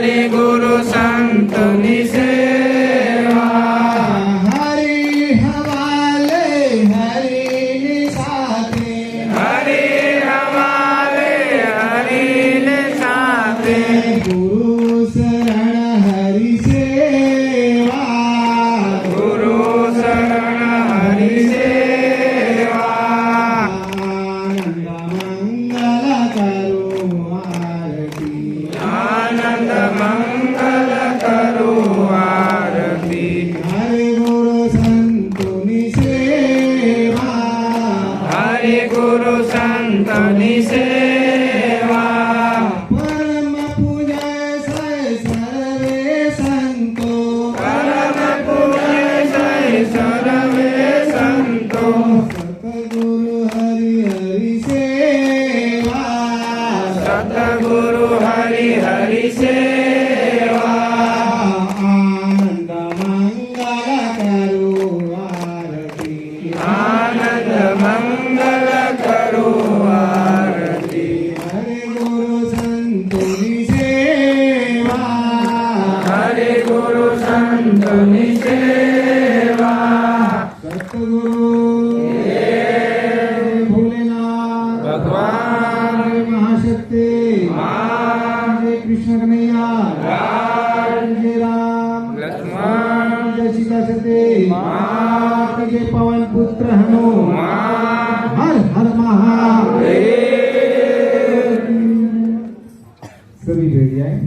हरि गुरु संतनी सेवा हरि हवाले हरि निसाते हरि हमारे हरि ने साथे गुरु शरण हरि सेवा गुरु शरण हरि सेवा आनंद मंगल करो आरती आनंद मंगल करो आरती हरि गुरु संतनी सेवा हरि गुरु संतनी सेवा परम पूजय से सर्वे संतो परम पूज्य जय सर्वे संतो सतगुरु हरि हरि सेवा सतगुरु हरि हरि सेवा आनंद मंगल करो आरती आनंद मंगल करो आरती हरि गुरु संतनी सेवा हरि गुरु संतनी सेवा सतगुरु भोलेनाथ भगवान महाशक्ति मां जय कृष्ण कन्हैया राम जय राम लक्ष्मण जय सीता सती मां जय पवन पुत्र हनुमान मां हर हर महादेव देव सभी भेड़ जाए।